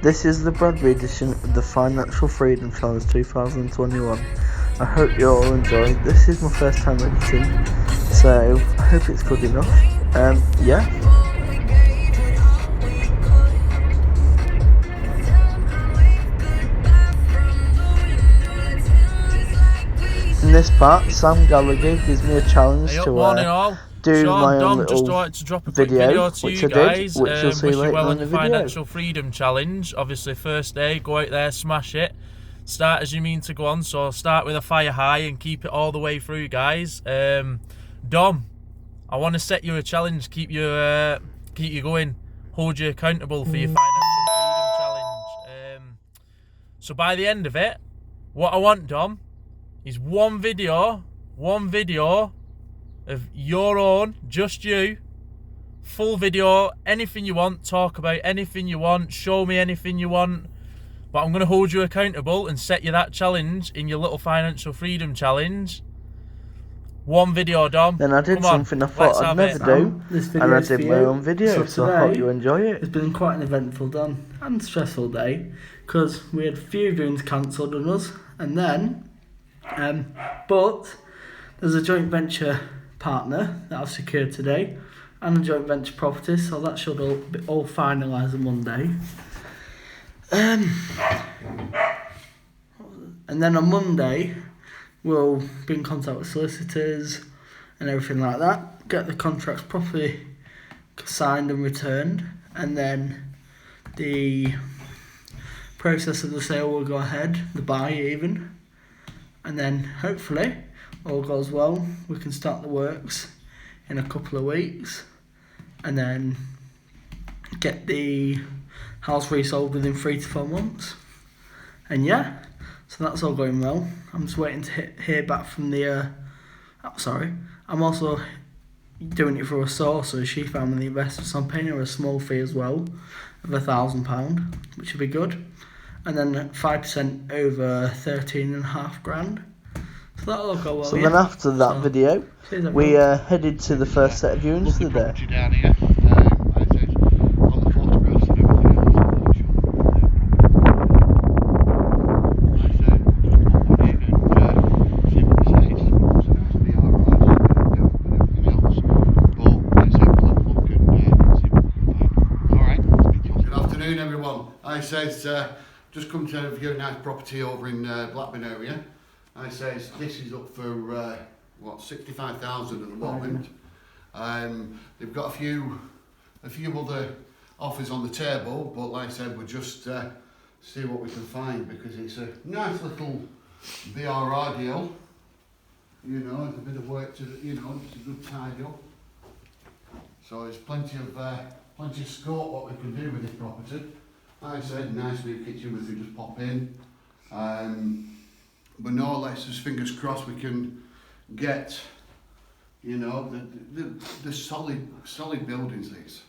This is the Bradbury edition of the Financial Freedom Challenge 2021. I hope you all enjoy. This is my first time editing, so I hope it's good enough. Yeah. In this part, Sam Gallagher gives me a challenge to do Sean, my own Dom, little just wanted to drop a quick video to which you I guys. did, which you'll see later well in on the your video. Financial Freedom Challenge. Obviously, first day, go out there, smash it. Start as you mean to go on, so start with a fire high and keep it all the way through, guys. Dom, I want to set you a challenge, keep you going, hold you accountable for your Financial Freedom Challenge. So by the end of it, what I want, Dom, is one video of your own, just you, full video, anything you want, talk about anything you want, show me anything you want, but I'm going to hold you accountable and set you that challenge in your little Financial Freedom Challenge. One video, Dom. Then I did something I thought I'd never do, and I did my own video, so I hope you enjoy it. It's been quite an eventful and stressful day, because we had a few viewings cancelled on us, and then, but there's a joint venture partner that I've secured today, and a joint venture property, so that should all finalise on Monday. And then on Monday, we'll be in contact with solicitors and everything like that, get the contracts properly signed and returned, and then the process of the sale will go ahead, the buy even, and then hopefully all goes well, we can start the works in a couple of weeks, and then get the house resold within 3 to 4 months. And yeah, so that's all going well. I'm just waiting to hear back from the I'm also doing it for a source, so she found me the investor, so I'm paying her a small fee as well of £1,000, which would be good, and then 5% over 13.5 grand. So that'll all go well. So then after that video, we headed to the first set of viewings of the day. Down here. I said, on the photographs and everything else, I said, pop one in and see what it says. So that's be alright, and everything else. But let's have a look and see what we can find. Alright. Good afternoon, everyone. I says, just come to view a nice property over in Blackburn area. I says, this is up for, 65,000 at the moment. They've got a few other offers on the table, but like I said, we'll just see what we can find, because it's a nice little BRR deal. You know, it's a bit of work to, you know, it's a good tidy up. So there's plenty of scope what we can do with this property. Like I said, nice new kitchen we can just pop in. But no, let's just fingers crossed we can get, you know, the solid buildings these.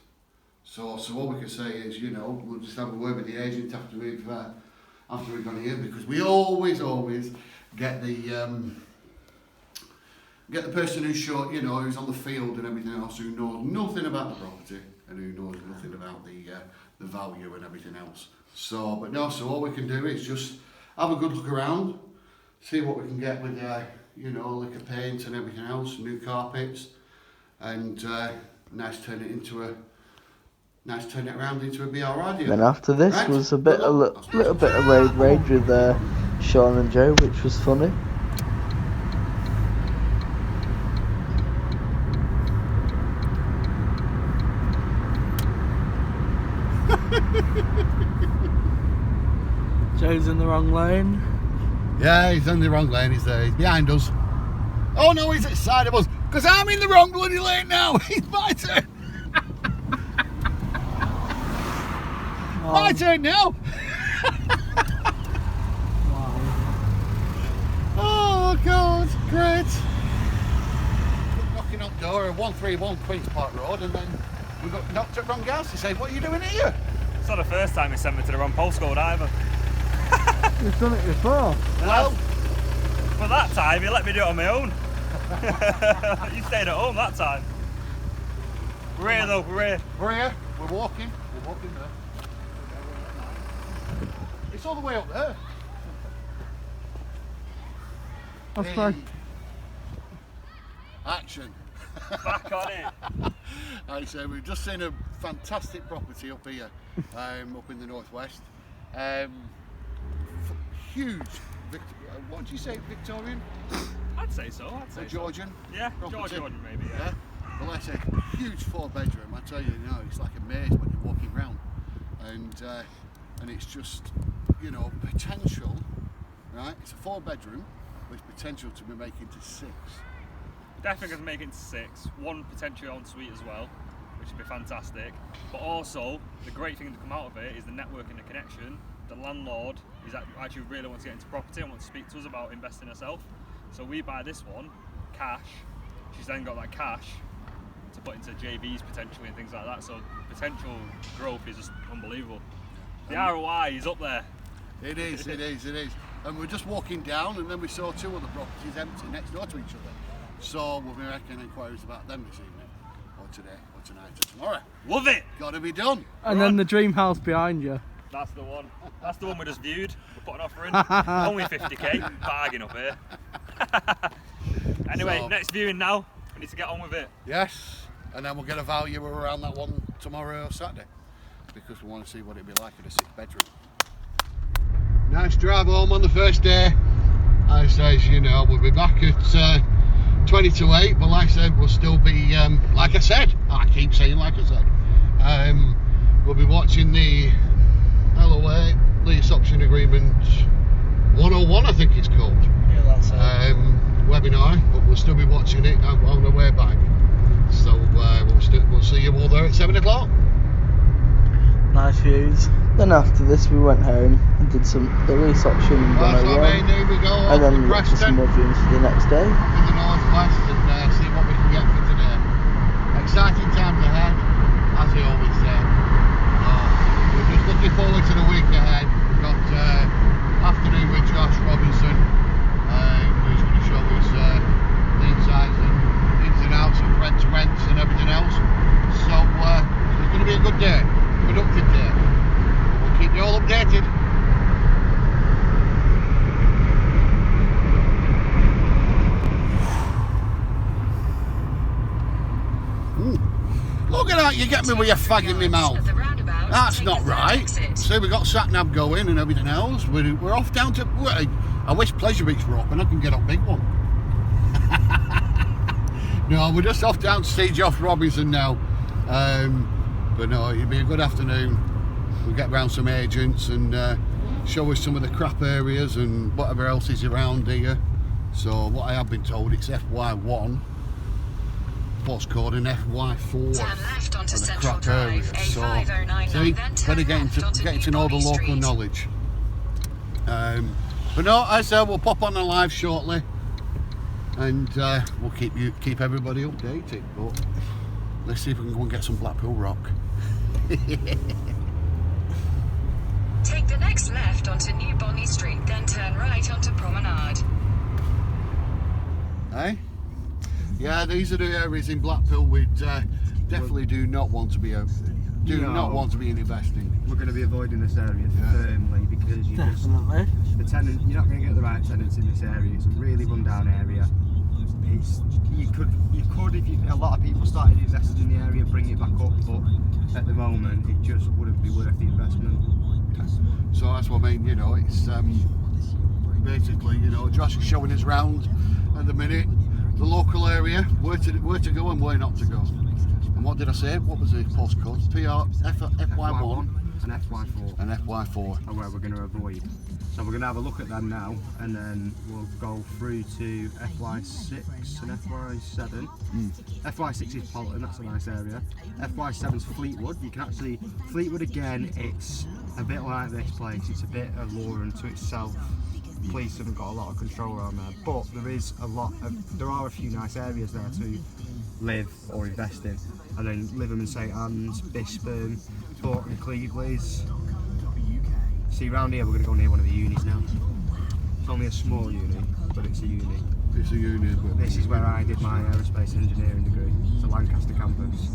So what we can say is, you know, we'll just have a word with the agent after we've gone here, because we always get the person who's short, you know, who's on the field and everything else, who knows nothing about the property and who knows nothing about the value and everything else. So, but no, so all we can do is just have a good look around, see what we can get with, you know, liquor paint and everything else, new carpets, and turn it around into a BRR deal. Then after this was a little bit of rage with Sean and Joe, which was funny. Joe's in the wrong lane. Yeah, he's in the wrong lane, he's there, he's behind us. Oh no, he's at the side of us, because I'm in the wrong bloody lane now. It's my turn. My turn now. Wow. Oh God, great. Knocking on the door of 131 Queen's Park Road, and then we got knocked at wrong house. He said, "What are you doing here?" It's not the first time he sent me to the wrong postcode either. You've done it before. Well, but that time he let me do it on my own. You stayed at home that time. We're here though, we're here. We're here, we're walking there. It's all the way up there. That's fine. Action. Back on it. I say we've just seen a fantastic property up here, up in the northwest. Huge. What do you say, Victorian? I'd say so. I'd say Georgian. So. Yeah, property. Georgian maybe. Yeah. Well, that's a huge 4-bedroom. I tell you, it's like a maze when you're walking around, and it's just, potential. Right, it's a 4-bedroom with potential to be making to 6. Definitely going to make it to 6. 1 potentially en suite as well, which would be fantastic. But also, the great thing to come out of it is the network and the connection. The landlord is actually really wants to get into property and wants to speak to us about investing herself. So we buy this one, cash. She's then got that cash to put into JVs potentially and things like that. So potential growth is just unbelievable. The ROI is up there. It is. And we're just walking down, and then we saw 2 other properties empty next door to each other. So we'll be making inquiries about them this evening, or today, or tonight, or tomorrow. Love it! Got to be done. And then the dream house behind you. That's the one. That's the one we just viewed. We put an offer in. Only 50k. Bargain up here. Anyway, next viewing now. We need to get on with it. Yes, and then we'll get a value around that one tomorrow or Saturday, because we want to see what it'd be like in a 6-bedroom. Nice drive home on the first day. I say, we'll be back at 20 to 8, but like I said, we'll still be, like I said, I keep saying like I said, we'll be watching the LOA, Lease Option Agreement 101, I think it's called. Yeah, that's it. Webinar, but we'll still be watching it on the way back. So we'll see you all there at 7 o'clock. Nice views. Then after this we went home and did the lease option That's what I mean, here we go, and then to we looked for some Preston, more views for the next day. in the northwest, and see what we can get for today. Exciting times ahead, as he always said. We're just looking forward to the week ahead. We've got afternoon with Josh Robinson, who's going to show us the insides and ins and outs of rents and everything else. So it's going to be a good day, productive day. We'll keep you all updated. Look at that, you get me with your fag in my mouth. That's not right. So we got sat-nav going and everything else. We're off down to... I wish Pleasure Beach were up and I can get up Big One. No, we're just off down to see Josh Robinson now. But no, it'll be a good afternoon. We'll get round some agents and show us some of the crap areas and whatever else is around here. So what I have been told, it's FY1. Postcode in FY4 Turn left onto for the Central crap Drive, areas. So, A5099, see, then better turn left getting onto to know the New Bobby local Street. knowledge. But no, as I said, we'll pop on the live shortly, and we'll keep everybody updated. But let's see if we can go and get some Blackpool Rock. Take the next left onto New Bonny Street, then turn right onto Promenade. Eh? Yeah, these are the areas in Blackpool we definitely do not want to be not want to be investing. We're going to be avoiding this area firmly because Definitely. the tenant, you're not going to get the right tenants in this area. It's a really run-down area. You could if a lot of people started investing in the area, bring it back up, but at the moment it just wouldn't be worth the investment. So that's what I mean. It's basically Josh is showing us round at the minute. The local area, where to go and where not to go. And what did I say? What was the postcode? FY1 and FY4. and FY4. Are where we're going to avoid. So we're going to have a look at them now, and then we'll go through to FY6 and FY7. FY6 is Polton, that's a nice area. FY7 is Fleetwood. You can actually Fleetwood again. It's a bit like this place. It's a bit alluring to itself. Police haven't got a lot of control around there, but there are a few nice areas there to live or invest in. And then Lytham and St Anne's, Bisping, Thornton and Cleveland's. See, around here we're going to go near one of the unis now. It's only a small uni, but it's a uni. It's a uni. But This is where I did my aerospace engineering degree. It's a Lancaster campus.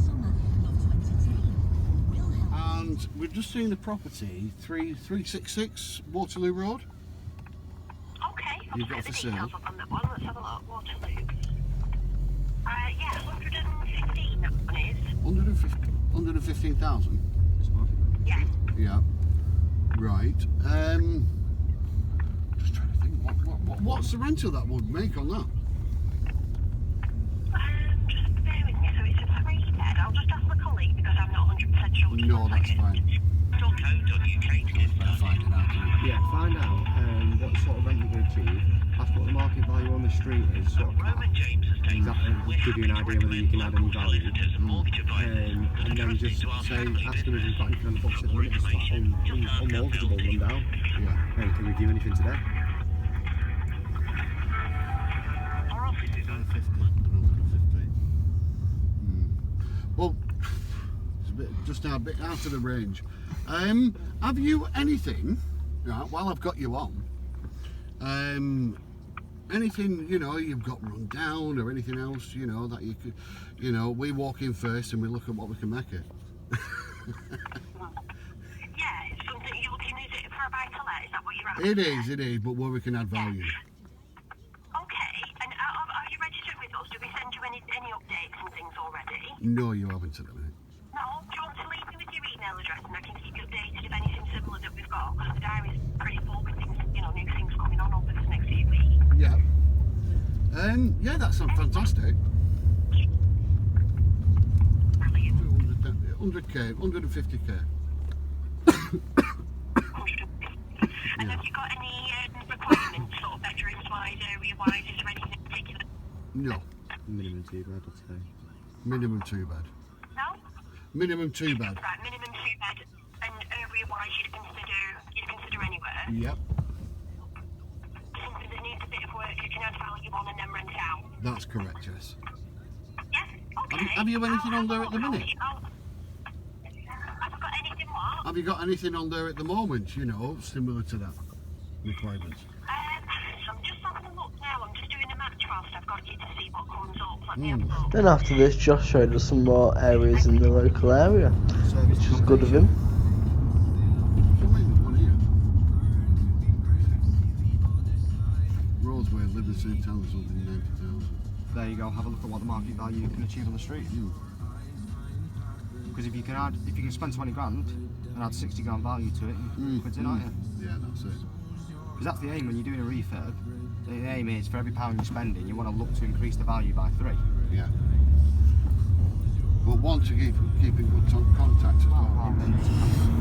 And we've just seen the property 3366 Waterloo Road. Okay, You've got for sale. details up on that one. Let's have a look. Waterloo. Yeah, 115 that one is. 115,000. Yeah. Yeah. Right. Just trying to think. What's the rental that would make on that? Just bear with me. So it's a 3-bed. I'll just ask my colleague because I'm not 100% sure. No, that's fine. Better find it out. Yeah, find out what sort of rent you're going to achieve. Ask what the market value on the street is, sort of cap, exactly, give you an idea whether you can add any value. And then just say, ask them if you've got anything on the books at the minute, just like unmortgageable, run down. Yeah. And can we do anything today? Our office is 115. Well, it's just now a bit out of the range. Have you anything, right, while I've got you on, anything, you've got run down or anything else, that you could, we walk in first and we look at what we can make it. Yeah, it's something you're looking, is it for a buy-to-let? Is that what you're after? It is, but where we can add value. Okay, and are you registered with us? Do we send you any updates and things already? No, you haven't at the minute. No, do you want to leave me with your email address and I can keep you updated of anything similar that we've got? Because the diary's pretty full with things, new things coming on over this next few weeks. Yeah. Yeah, that sounds fantastic. Brilliant. 100k, 150k. And have you got any requirements, sort of bedrooms-wise, area-wise? Is there anything in particular? No. Minimum 2 bed, I'd say. Minimum 2 bed. No? Minimum 2 bed. Right, minimum 2 bed. And area-wise, you'd consider anywhere? Yep. Something that needs a bit of work, you can add value on and then rent out. That's correct, yes. Yeah, okay. Have you anything on there at the minute? Have I got anything what? Have you got anything on there at the moment, similar to that requirement? So I'm just having a look now. I'm just doing a match whilst I've got you to see what comes up. Let me have a look. Then after this, Josh showed us some more areas in the local area, which was good of him. Roadsway, Livingston Town is 190,000. There you go, have a look at what the market value you can achieve on the street. Because if you can spend 20 grand and add 60 grand value to it, you're quid's in, aren't you? Yeah, that's it. Because that's the aim when you're doing a refurb. The aim is for every pound you're spending, you want to look to increase the value by 3. Yeah. But want to keep in good contact as well.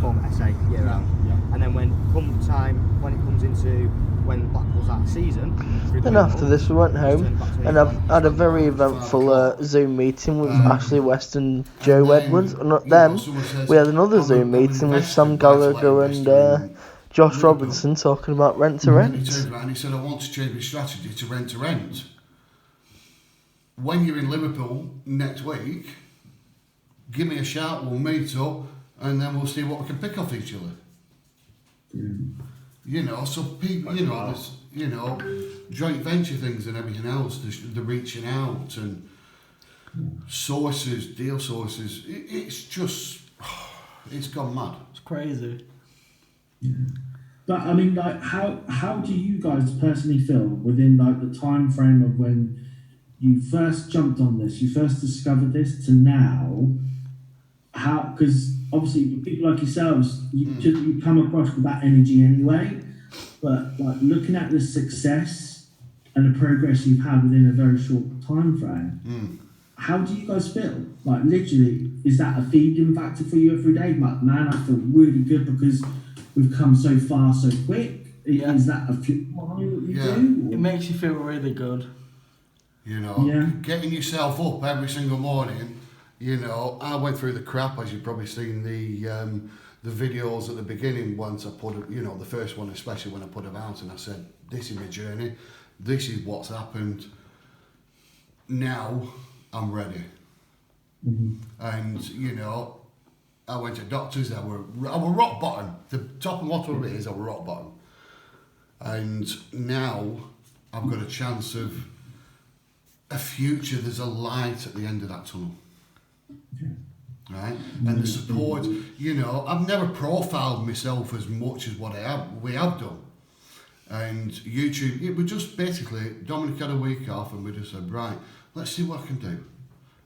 Form SA year round. Yeah. And then when it comes into when Blackpool's out of season. Then after this, we went home and I've had a very eventful Zoom meeting with Ashley West and Joe Edwards. And then we had another Zoom meeting with Sam Gallagher and Josh Robinson talking about rent to rent. And he turned around and he said, I want to change my strategy to rent to rent. When you're in Liverpool next week, give me a shout, we'll meet up, and then we'll see what we can pick off each other. So people, there's, joint venture things and everything else, the reaching out and sources, deal sources, it's just, it's gone mad. It's crazy. Yeah. But I mean, how do you guys personally feel within the time frame of when you first jumped on this, you first discovered this to now? How? Because obviously, people like yourselves, you come across with that energy anyway. But looking at the success and the progress you've had within a very short time frame, how do you guys feel? Literally, is that a feeding factor for you every day? Man, I feel really good because we've come so far so quick. Yeah. Is that a fuel behind what you do? It makes you feel really good. Getting yourself up every single morning. I went through the crap, as you've probably seen the videos at the beginning once I put it, the first one especially when I put them out and I said, this is my journey, this is what's happened, now I'm ready. And, I went to doctors, I were rock bottom, the top of what it is, I were rock bottom. And now I've got a chance of a future, there's a light at the end of that tunnel. Okay. right? And the support, you know, I've never profiled myself as much as we have done. And YouTube, it was just basically, Dominic had a week off and we just said, right, let's see what I can do.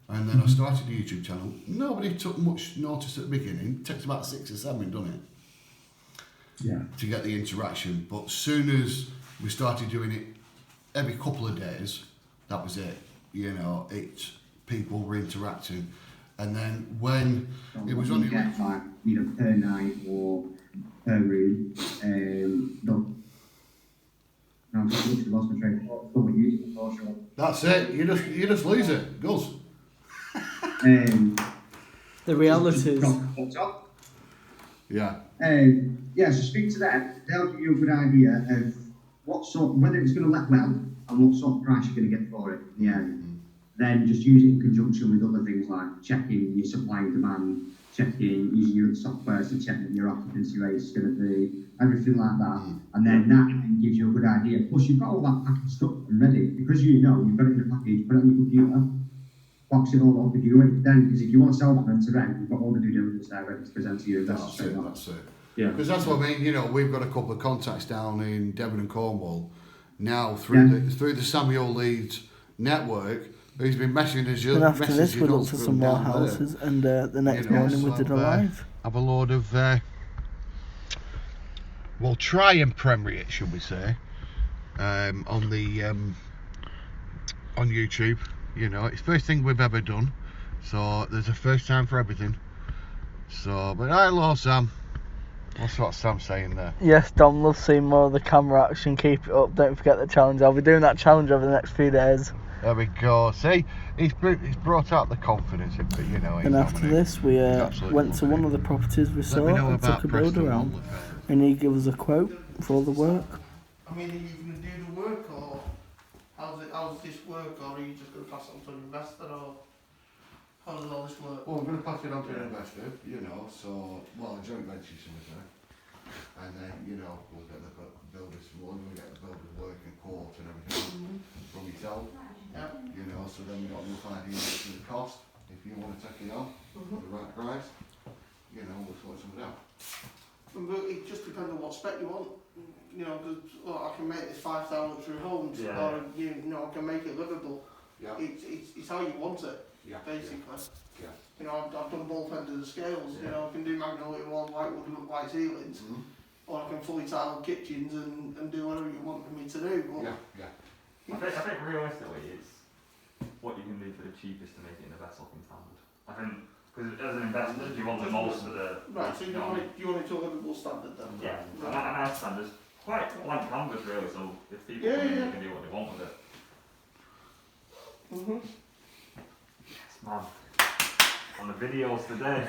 And then I started the YouTube channel. Nobody took much notice at the beginning. It takes about 6 or 7, doesn't it? Yeah. To get the interaction. But as soon as we started doing it every couple of days, that was it. You know, people were interacting. And then when it was only get like, you know, per night or per room, no, I'm just literally lost my train of thought. Still with YouTube, for sure. That's it. You just lose it. It goes. The realities. Yeah. Yeah, so speak to them. They'll give you a good idea of whether it's going to let well and what sort of price you're going to get for it in the end. Then just use it in conjunction with other things like checking your supply and demand, using your software to check what your occupancy rate is going to be, everything like that. And then that gives you a good idea. Plus, you've got all that packaged up and ready because you know you've got it in a package, put it on your computer, box it all up, and you ready then. Because if you want to sell that rent to rent, you've got all the due diligence there ready to present to you. That's it. Yeah. Because that's what I mean. You know, we've got a couple of contacts down in Devon and Cornwall now through the Samuel Leeds network. He's been messaging us. And after this, we looked at some more houses, and the next morning we did a live. Have a load of, well, try and premiere it, should we say, on YouTube. You know, it's the first thing we've ever done, so there's a first time for everything. So, but hello, Sam. That's what Sam's saying there. Yes, Dom loves seeing more of the camera action. Keep it up. Don't forget the challenge. I'll be doing that challenge over the next few days. There we go. See, he's brought out the confidence in it, you know. And after this, we went to one of the properties we saw and took a build around. And he gave us a quote for all the work. I mean, are you going to do the work, or how's this work, or are you just going to pass it on to an investor, or how does all this work? Well, we're going to pass it on to an investor, you know, so, well, a joint venture, should we say. And then, you know, we'll get the builders one, we'll get the builder's work and quote and everything from yourself. Yeah. You know, so then we've got enough idea of the cost. If you want to take it on for the right price, you know, we'll sort something out. But it just depends on what spec you want. You know, because I can make this 5-star luxury homes, or you know, I can make it livable. Yeah. It's how you want it, basically. Yeah. You know, I've done both ends of the scales. You know, I can do magnolia walls, whitewood, white ceilings, or I can fully tile kitchens and do whatever you want me to do. But I think realistically, it's what you can do for the cheapest to make it in the best looking standard. I think, because as an investor, you want the most for the... Right, so you want it to a livable standard then? Yeah, and our standard's quite blank canvas really, so if people come in, they can do what they want with it. Yes, man. On the videos today.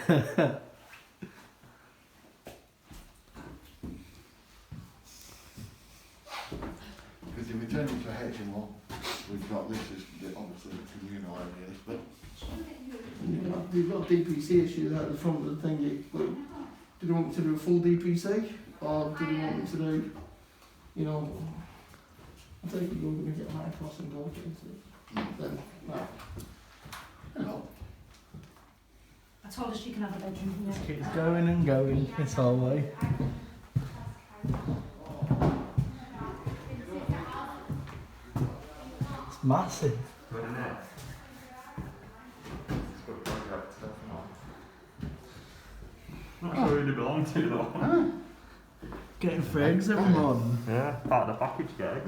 Because if we turn into a HMO, we've got this as obviously the communal areas, but You've got DPC issues out the front of the thing. Do you want me to do a full DPC, or do you want me to do, you know, I think you're going to get high cross and go into it. Then, no. Hello. I told her she can have a bedroom. Just keeps going and going this whole way. It's massive. Good, isn't it? It's a good project. Not sure who they belong to though. Getting frags every morning. Yeah, part of the package, guys.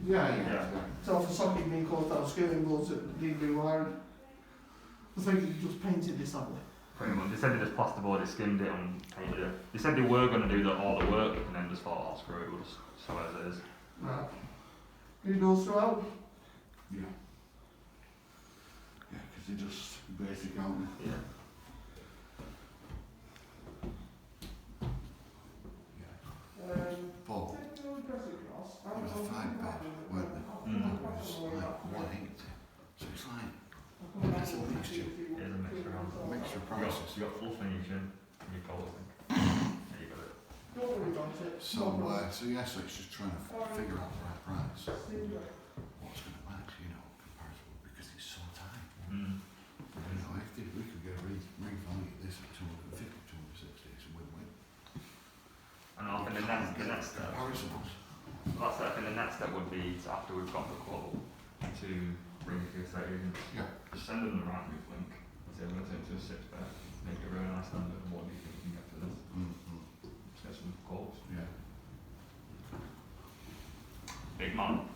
Yeah. So for something being closed out, skirting boards that need rewired, I think you just painted this up. Pretty much. They said they just plasterboard it, skimmed it and painted it. They said they were going to do all the work and then just thought, oh, screw it, we'll just show it as it is. Right. New doors throughout? yeah. Yeah, because they're just basic, aren't they? Yeah. Paul, it was a 5-bed, weren't they? That was like 180. So it's like, it's a mixture. It is a mixture of Mixture of prices. You got full finishing and you've got there you got it. So yeah, so it's just trying to figure out the right price. What's going to match, you know, comparison, because it's so tight. finally get this at 250, 260, it's a win-win. And I think the next step. Comparisons. That's it. I think the next step would be to, after we've got the quote, to bring it to the estate agent. Yeah. Just send them the right move link. And say, I'm going to take it to a 6-bed. Make it a really nice standard. And what do you think you can get for this? Just get some quotes. Yeah. Big man.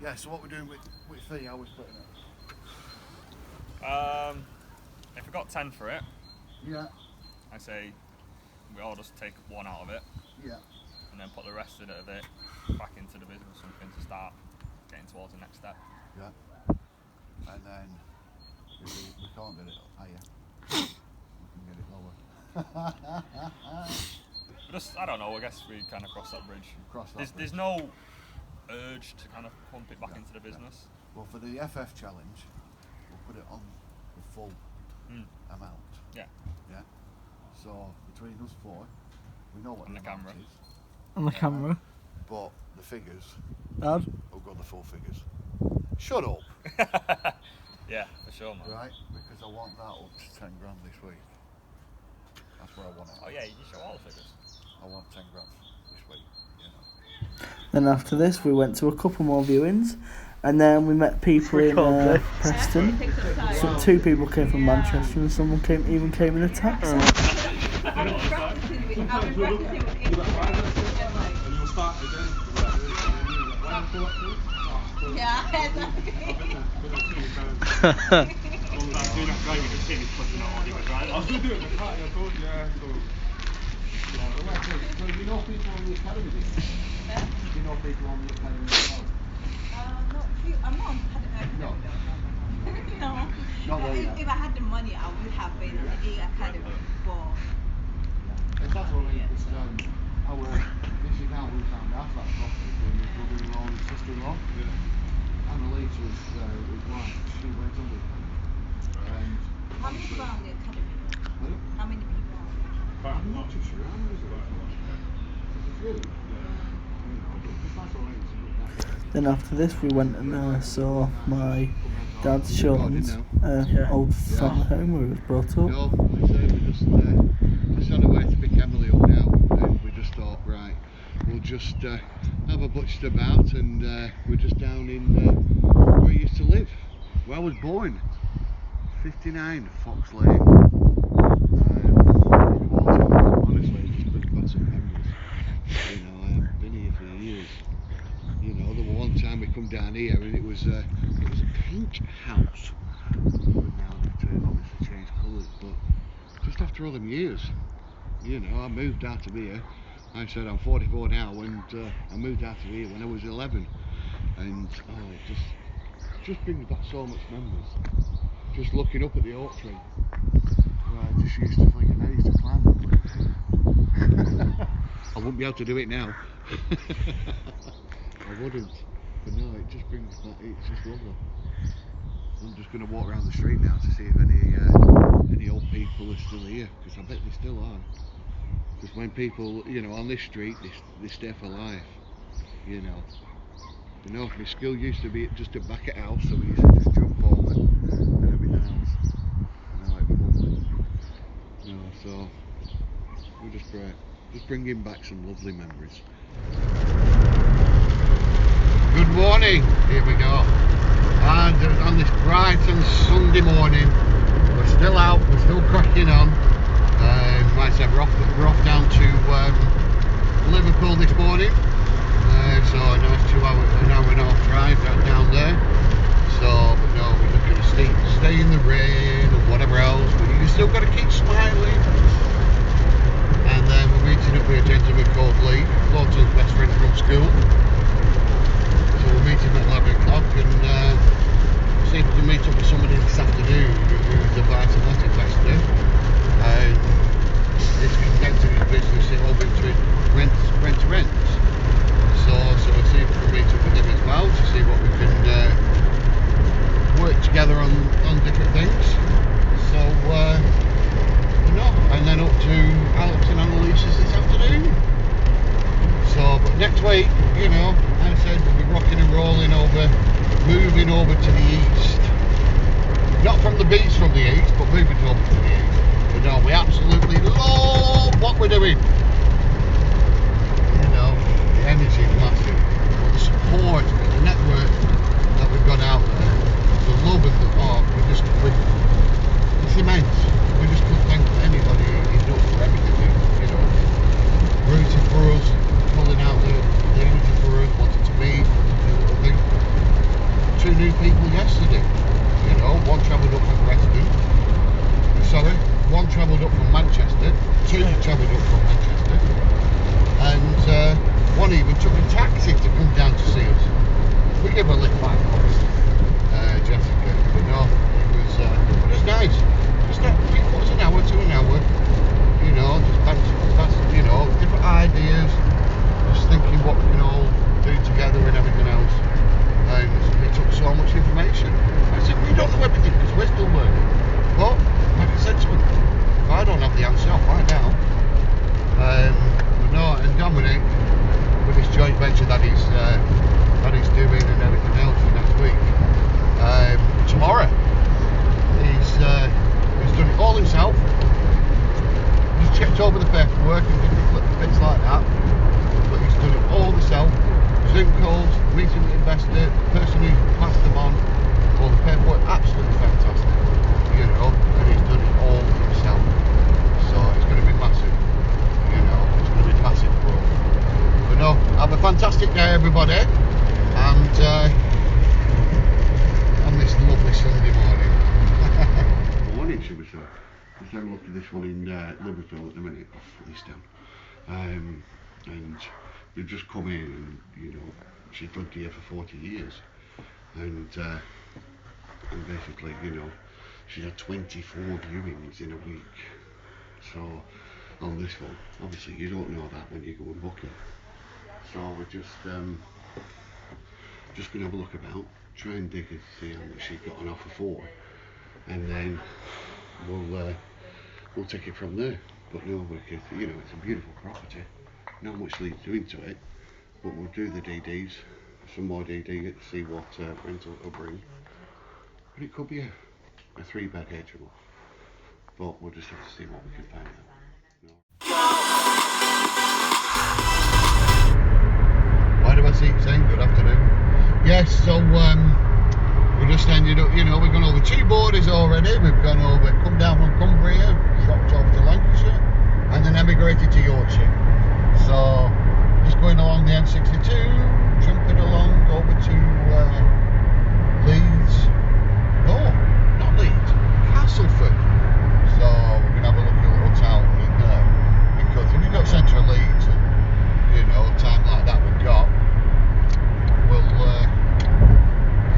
Yeah, so what we're doing with fee, how we're splitting it? If we got 10 for it, Yeah. I say we all just take 1 out of it. Yeah. And then put the rest of it back into the business, something to start getting towards the next step. Yeah. And then if we can't get it higher, we can get it lower. Just, I don't know, I guess we kind of cross that bridge. There's no urge to kind of pump it back into the business. Well, for the FF challenge, we'll put it on the full amount. Yeah. Yeah. So between us 4, we know what on the amount camera. is. On the camera. But the figures, Dad? we'll go the full figures. Shut up. Yeah, for sure, man. Right, because I want that up to 10 grand this week. That's where I want it. Oh yeah, you show all the figures. I want 10 grand this week, you know. Then after this, we went to a couple more viewings, and then we met people in Preston. So 2 people came from Manchester, and someone even came in a taxi. If I had the money, I would have been in the academy for. It's actually this is how we found our flat property from his brother-in-law and sister-in-law. Yeah. Anna Leeds was his wife. She went on with him. And how many people are on the academy? Pardon? How many people are on the academy? I'm not too sure. I'm just really. Then after this, we went and saw my dad's Sean's old family home where he was brought up. No, we just on our way to pick Emily up now, and we just thought, right, we'll just have a butchered about, and we're just down in where we used to live, where I was born, 59 Fox Lane. Honestly, it just brings back some memories. You know, I have been here for years. You know, there was one time we come down here and it was a pink house. Now they've obviously changed colours, but just after all them years, you know, I moved out of here. I said I'm 44 now, and I moved out of here when I was 11, and it just brings back so much memories. Just looking up at the oak tree, where I just used to think, I used to climb that. I wouldn't be able to do it now. I wouldn't, but no, it just brings back, it's just lovely. I'm just going to walk around the street now to see if any old people are still here, because I bet they still are. Because when people, you know, on this street, they stay for life, you know. You know, my school used to be just a back at house, so we used to just jump over and everything else. No, it was lovely. You know, so we're just great. Just bringing back some lovely memories. Good morning, here we go. And on this bright and Sunday morning, we're still out, we're still cracking on. Like I said, we're off down to Liverpool this morning. So a nice 2 hour, an hour and a half drive down there. So, but no, we're not going to stay in the rain or whatever else, but you still got to keep smiling. And then we're meeting up with a gentleman called Lee, Lawton's best friend from school. So we'll meet him at 11 o'clock and see if we can meet up with somebody this afternoon who's a vitality tester. And he's condensing his business over into rent-to-rents. So we'll see if we can meet up with him as well to see what we can work together on different things. So, and then up to Alex and Annalise's this afternoon. So, but next week, you know, like I said, we'll be rocking and rolling over, moving over to the east. not from the beach from the east, but moving over to the east. But no, we absolutely love what we're doing. You know, the energy is massive. The support, the network that we've got out there, the love and the art, it's immense. We just couldn't thank anybody enough for everything, you know, rooting for us, pulling out the energy for us, wanting to meet, do little things. 2 new people yesterday, you know, one travelled up from Preston, one travelled up from Manchester, 2 travelled up from Manchester, and one even took a taxi to come down to see us. We gave her a lift back, obviously, Jessica, but no, it was nice. Just 3/4 an hour to an hour, you know, just bounce, you know, different ideas, just thinking what we can all do together and everything else. And it took so much information. I said, we don't know everything because we're still learning. But like I said to him, if I don't have the answer, I'll find out. But no, and Dominic, with his joint venture that he's doing and everything else for next week, tomorrow, he's done it all himself. He's checked over the paperwork and different bits like that, but he's done it all himself. Zoom calls, meeting the investor, the person who passed them on, all the paperwork, absolutely fantastic, you know, and he's done it all himself. So it's going to be massive, you know, it's going to be massive growth. But no, have a fantastic day, everybody, and on this lovely Sunday morning. Morning, should we say? Let's have a look at this one in Liverpool at the minute, off East Ham. And they've just come in and, you know, she's lived here for 40 years. And basically, you know, she had 24 viewings in a week. So, on this one, obviously you don't know that when you go and book it. So we're just going to have a look about, try and dig and see how much she got an offer for. And then we'll take it from there. But no, because, you know, it's a beautiful property. Not much leads into it, but we'll do the DDs, some more DD, see what rental it'll bring. But it could be a 3-bed HMO, but we'll just have to see what we can find out. No. Why do I keep saying good afternoon? Yes, so we just ended up, you know, we've gone over 2 borders already. We've gone over, come down from Cumbria, dropped over to Lancashire, and then emigrated to Yorkshire. So, just going along the M62, jumping along over to Leeds. No, not Leeds, Castleford. So, we're going to have a look at a little town in there. Because if you've got central Leeds and, you know, time like that we've got, well,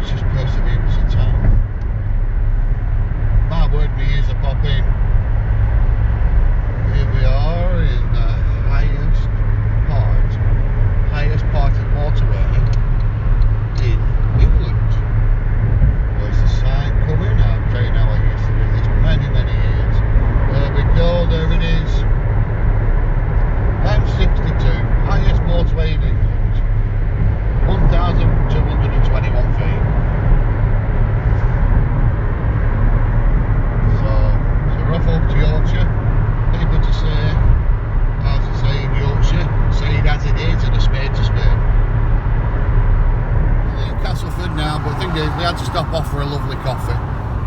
it's just perseverance in time. My word, my ears are popping. Here we are in the highest part of motorway in England. There's a sign coming. I'll tell you now, I used to do this many years. There we go, there it is. M62, highest motorway in England. 1,221 feet. So we're off over to Yorkshire. People to say, as I say in Yorkshire, say it as it is and a spade to spade. We're in Castleford now, but the thing is, we had to stop off for a lovely coffee.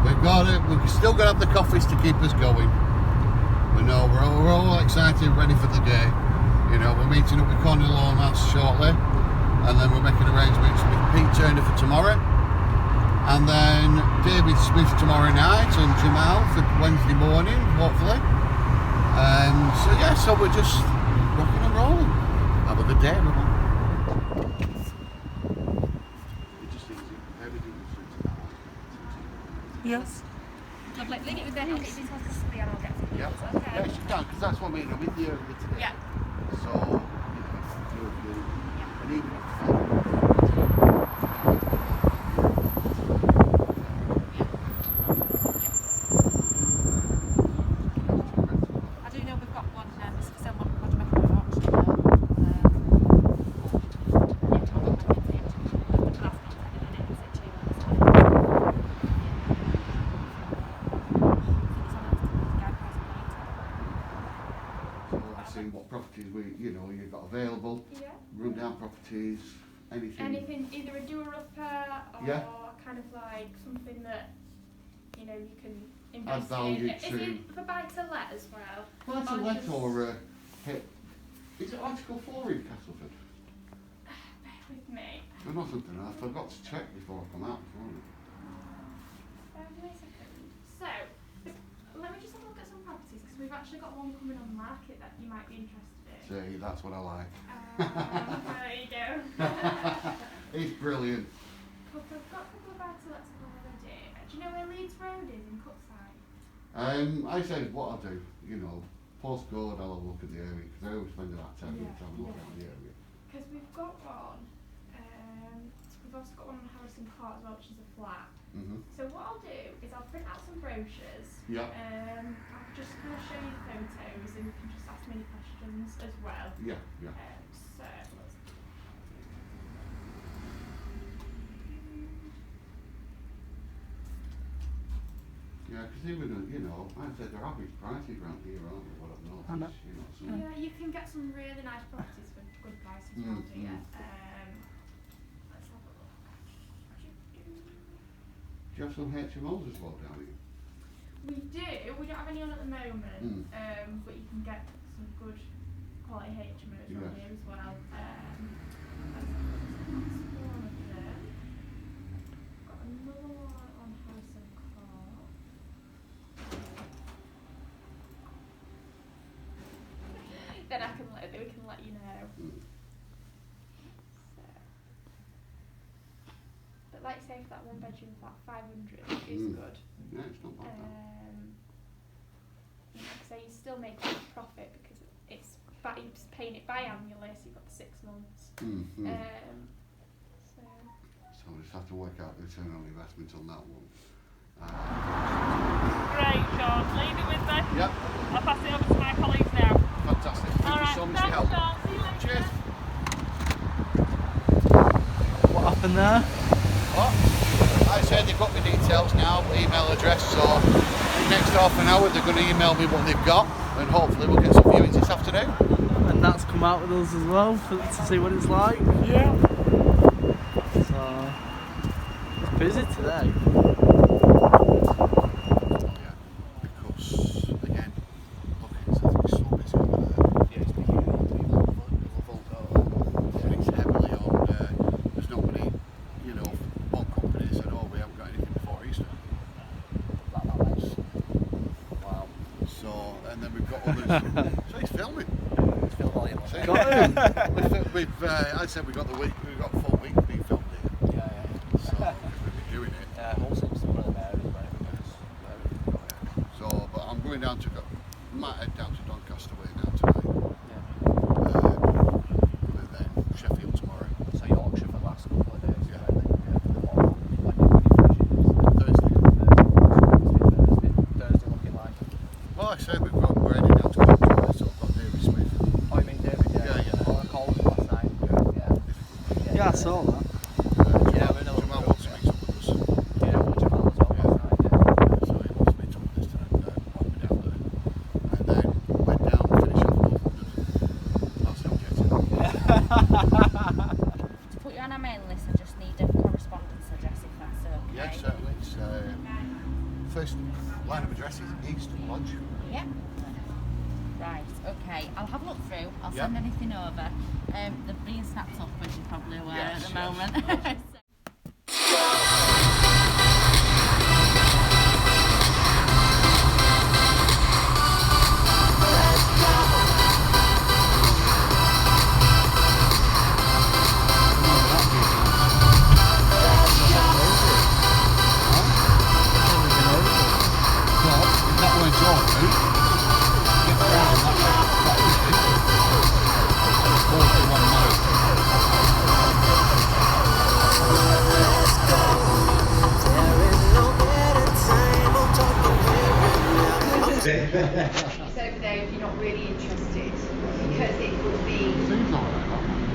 We've still got to have the coffees to keep us going. We know we're all excited, ready for the day. You know, we're meeting up with Connie Lawrence shortly, and then we're making arrangements with Pete Turner for tomorrow, and then David Smith tomorrow night, and Jamal for Wednesday morning, hopefully. So yeah, so we're just rocking and rolling. Have a good day, everyone. Yes. Lovely. Leave it with them. I'll get you details possibly and I'll get some. Yeah, Okay. yeah, she can, because that's what I mean. I'm with you today. Yeah. So, you know, and even I do know we've got one, this is someone who had to make an auction. seeing what properties you've got available. Yeah. Run down properties, anything. Anything, either a do-or-upper or kind of like something that you can invest Add value in. to. Is it for buy-to-let as well? Buy-to-let or is it Article 4 in Castleford? Bear with me. Or not something. I forgot to check before I come out this morning. Bear with me a second. So, let me just have a look at some properties because we've actually got one coming on the market that you might be interested in. See, that's what I like. There you go. It's brilliant. We've got a couple of buy-to-lets already. Do you know where Leeds Road is in Cutside? I say what I do, postcode, I'll have a look at the area because I always spend about 10 minutes having a look at the area. Because we've got one. We've also got one on Harrison Court as well, which is a flat. So what I'll do is I'll print out some brochures. Yeah. I'll just kind of show you the photos and you can just ask me any questions as well. Yeah. So let's. Yeah, because even I said their average prices around here, aren't they? What I've noticed, Yeah, you can get some really nice properties for good prices around here. Let's have a look. Do you have some HMOs as well down here? We do. We don't have any on at the moment, but you can get some good quality HMOs around here as well. That's one of them. Got another one on Harrison Court. Then we can let you know. So, but like say for that one bedroom flat, 500 is good. Yeah, it's not bad. So you still make a profit because you're paying it biannually, so you've got the 6 months. So we just have to work out the return on investment on that one. Great, Sean. Leave it with me. Yep. I'll pass it over to my colleagues now. Fantastic. Thank you so much for your help. Sean. See you later. Cheers. What happened there? What? I said they've got my details now, email address, so next half an hour they're going to email me what they've got and hopefully we'll get some viewings this afternoon. And that's come out with us as well to see what it's like. Yeah. So it's busy today. Yeah, because again, it's so busy over there. Yeah, it's busy. It's heavily on. There's nobody, one company said, "Oh, we haven't got anything before Easter." Wow. So, and then we've got others. So he's filming. I said we got the week. We've got a full week being filmed here. Yeah. So we've been doing it. Yeah, Hull seems to be one of the areas where So, but I'm going down to might head down to Doncaster way now tonight. And then Sheffield tomorrow. So Yorkshire for the last couple of days. Yeah. Thursday looking like. Well, like I said, we're heading down to Doncaster, so I've got David Smith. Oh, you mean David? Yeah. Oh, I called him last night. Yeah, I saw that. Jamal wants to meet up with us. Yeah, Jamal as well last night. So he wants to meet up with us tonight, while we're down there. And then went down and finish off North London. That's the objective. To put you on our mail list, I just need a correspondence address if that's okay. Yeah, certainly. It's, first line of address is East Lodge. Yeah. Right, okay. I'll have a look through. I'll Yeah. send anything over. They're being snapped up, as you're probably aware at the moment. It's over there if you're not really interested, because it would be. Seems alright, that one.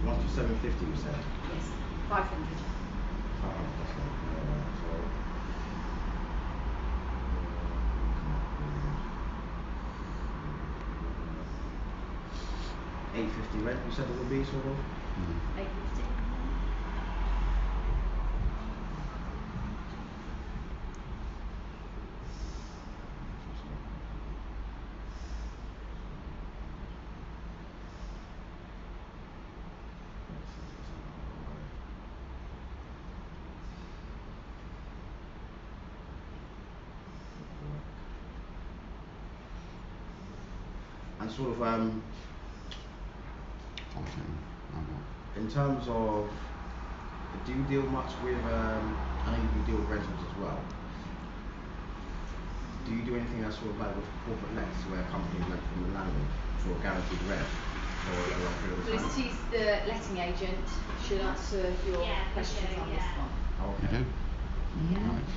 What's 750 you said? Yes. 500. £850 rent, you said it would be sort of? 850. And sort of in terms of, do you deal much with, I know you deal with rentals as well. Do you do anything that's sort of like with corporate lets where companies rent from the landlord for a guaranteed rent for a long period of time? Felicity's the letting agent. She'll answer your questions on this one. Oh, You okay. do? Right.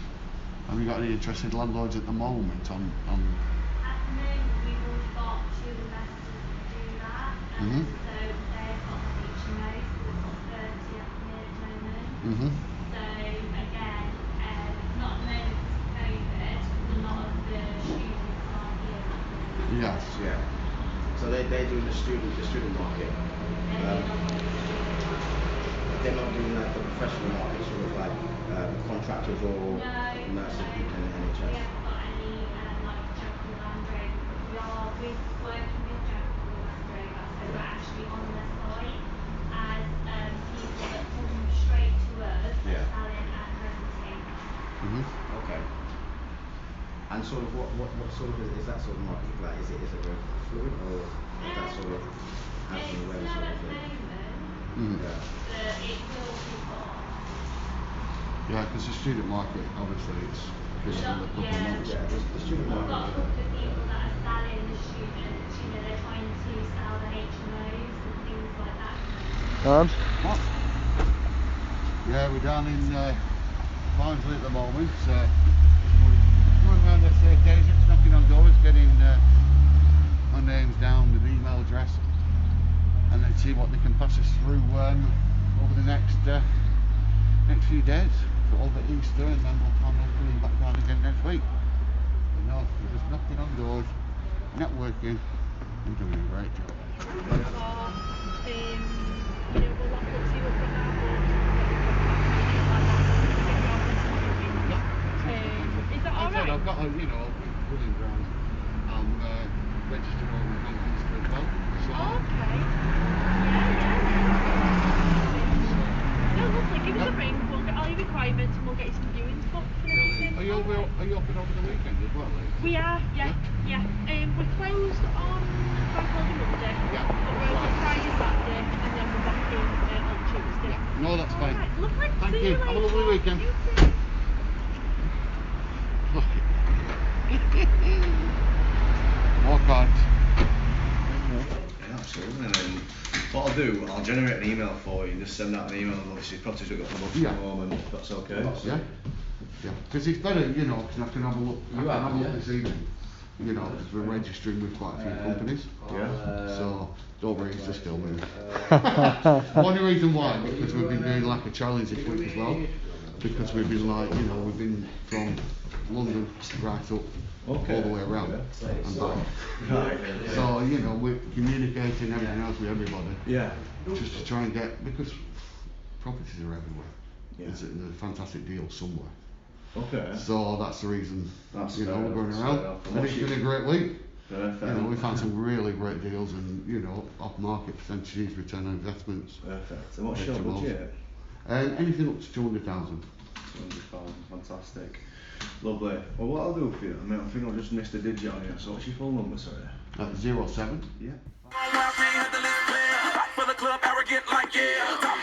Have you got any interested landlords at the moment on At the moment, we've already got 2 investors that do that. Mhm. So they've got the HMOs, so we've got 30 at the moment. Mhm. So again, not at the moment because of COVID, a lot of the students aren't here at the moment. Yes. Yeah. So they're doing the student market. They're not doing like the professional market, sort of like contractors or nurses in the NHS. We haven't got any like Jackal Land Rover, but we're working with Jackal Land Rover, so we're actually on their site as people that come straight to us, Yeah. selling and renting. Mhm. Okay. And sort of what sort of is that sort of market like? Is it very fluid or is that sort of as and when It's sort slow of at the thing? moment, Yeah. but it will pick up. Yeah, because the student market, obviously, it's been in a couple of months. Yeah, the student We've got a market. couple of people that are selling the students, they're trying to sell the HMOs and things like that. What? Yeah, we're down in Barnsley at the moment. Going around the estate agents, knocking on doors, getting our names down with email address, and then see what they can pass us through over the next few days for over Easter, and then we'll plan on coming back down again next week. But no, we're just knocking on doors, networking, and doing a great job. Is that alright? I've got a, running ground. I'm registered over on Easter as well. So Okay. Yeah. No, lovely. Give us a ring. We'll get all your requirements and we'll get you some viewings booked and everything. Are you open over the weekend as well? We are, yeah. We're closed on Bank Holiday Monday. Yeah. But we're open Friday, Saturday, and then we're back in on Tuesday. Yeah. No, that's fine. Alright, lovely. Thank See you. you Have a later. lovely weekend. You too. More cards. Yeah, absolutely. And then what I'll do, I'll generate an email for you and just send out an email and obviously properties we've got the book at the moment, if that's okay. Yeah. Yeah. Because it's better, because I can have a look. I can have a look this evening. Because we're registering with quite a few companies. Yeah. So don't worry, it's just still moving. One reason why, because we've been doing like a challenge this week as well. Because we've been we've been from London right up all the way around and back. Right. So we're communicating everything else with everybody. Yeah. Just to try and get, because properties are everywhere. Yeah. There's a fantastic deal somewhere. Okay. So that's the reason. That's we're going around, and it's been a great week. Perfect. We found some really great deals and off-market percentages, return on investments. Perfect. And what's your budget? Anything up to 200,000. 200,000, fantastic. Lovely. Well, what I'll do for you, I think I just missed a digit on you. So what's your phone number, sorry? 07. Yeah. For the club, arrogant like yeah. Top